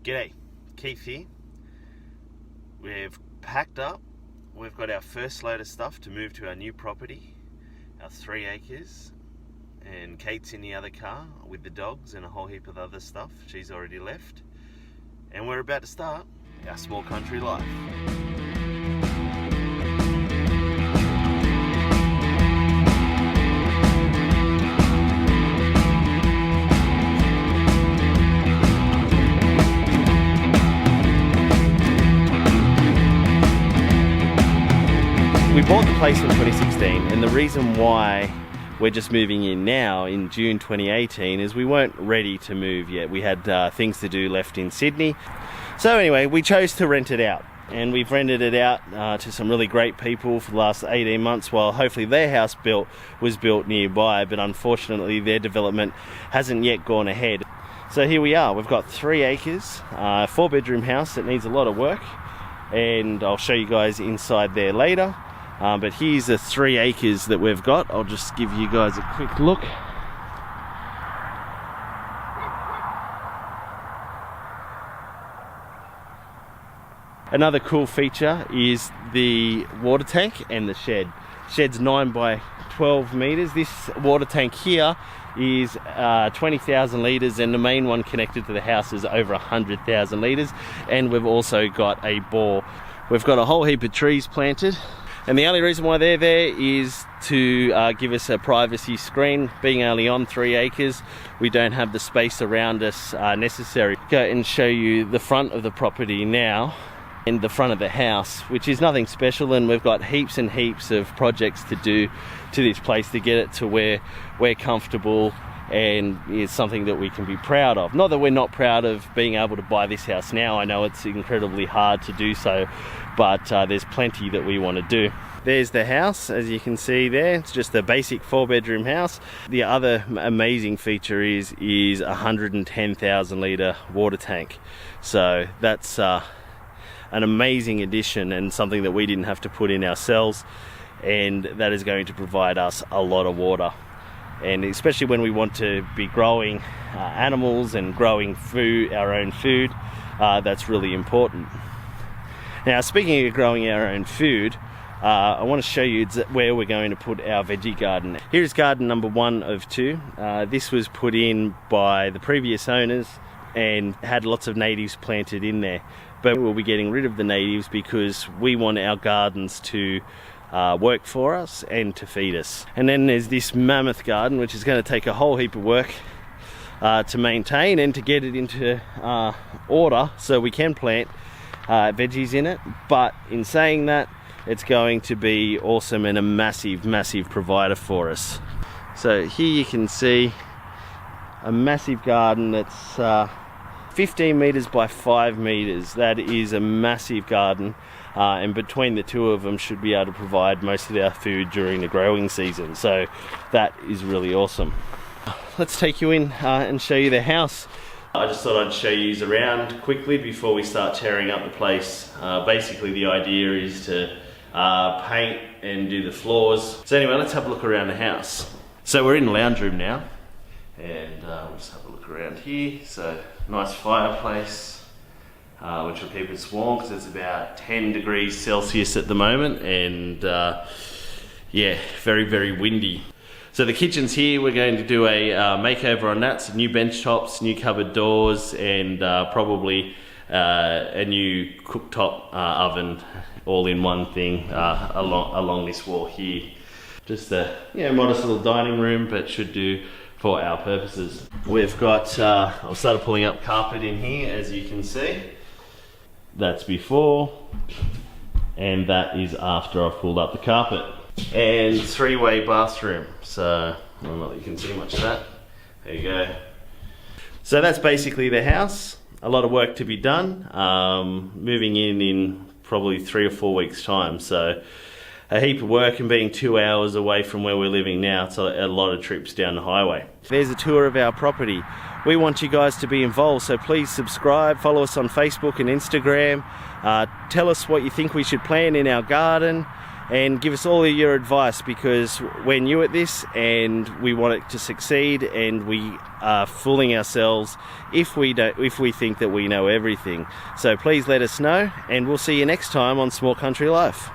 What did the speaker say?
G'day, Keith here. We've packed up. We've got our first load of stuff to move to our new property, our 3 acres. And Kate's in the other car with the dogs and a whole heap of other stuff. She's already left. And we're about to start our small country life. We bought the place in 2016, and the reason why we're just moving in now in June 2018 is we weren't ready to move yet. We had things to do left in Sydney. So anyway, we chose to rent it out, and we've rented it out to some really great people for the last 18 months while hopefully their house was built nearby, but unfortunately their development hasn't yet gone ahead. So here we are. We've got 3 acres, a 4-bedroom house that needs a lot of work, and I'll show you guys inside there later. But here's the 3 acres that we've got. I'll just give you guys a quick look. Another cool feature is the water tank and the shed. Shed's 9 by 12 meters. This water tank here is 20,000 litres, and the main one connected to the house is over 100,000 litres. And we've also got a bore. We've got a whole heap of trees planted. And the only reason why they're there is to give us a privacy screen. Being only on 3 acres, we don't have the space around us necessary. Go and show you the front of the property now, and the front of the house, which is nothing special, and we've got heaps and heaps of projects to do to this place to get it to where we're comfortable and it's something that we can be proud of. Not that we're not proud of being able to buy this house now. I know it's incredibly hard to do so, but there's plenty that we want to do. There's the house, as you can see there. It's just a basic 4-bedroom house. The other amazing feature is 110,000 litre water tank. So that's an amazing addition and something that we didn't have to put in ourselves, and that is going to provide us a lot of water. And especially when we want to be growing animals and growing food, our own food, that's really important. Now, speaking of growing our own food, I want to show you where we're going to put our veggie garden. Here's garden number 1 of 2. This was put in by the previous owners and had lots of natives planted in there. But we'll be getting rid of the natives because we want our gardens to work for us and to feed us. And then there's this mammoth garden, which is going to take a whole heap of work to maintain and to get it into order so we can plant veggies in it. But in saying that, it's going to be awesome and a massive provider for us. So here you can see a massive garden that's 15 meters by 5 meters. That is a massive garden, and between the two of them should be able to provide most of our food during the growing season. So that is really awesome. Let's take you in and show you the house. I just thought I'd show you around quickly before we start tearing up the place. Basically the idea is to paint and do the floors. So anyway, let's have a look around the house. So we're in the lounge room now, and we'll just have a look around here. So nice fireplace, which will keep us warm because it's about 10 degrees Celsius at the moment, and yeah, very windy. So the kitchen's here. We're going to do a makeover on that. So new bench tops, new cupboard doors, and probably a new cooktop oven, all in one thing along this wall here. Just a modest little dining room, but should do for our purposes. We've got, I've started pulling up carpet in here, as you can see. That's before, and that is after I've pulled up the carpet. And 3-way bathroom, so I don't know if you can see much of that. There you go. So that's basically the house. A lot of work to be done. Moving in probably 3 or 4 weeks time, so a heap of work, and being 2 hours away from where we're living now, it's a lot of trips down the highway. There's a tour of our property. We want you guys to be involved, so please subscribe, follow us on Facebook and Instagram. Tell us what you think we should plant in our garden, and give us all of your advice, because we're new at this and we want it to succeed, and we are fooling ourselves if we think that we know everything. So please let us know, and we'll see you next time on Small Country Life.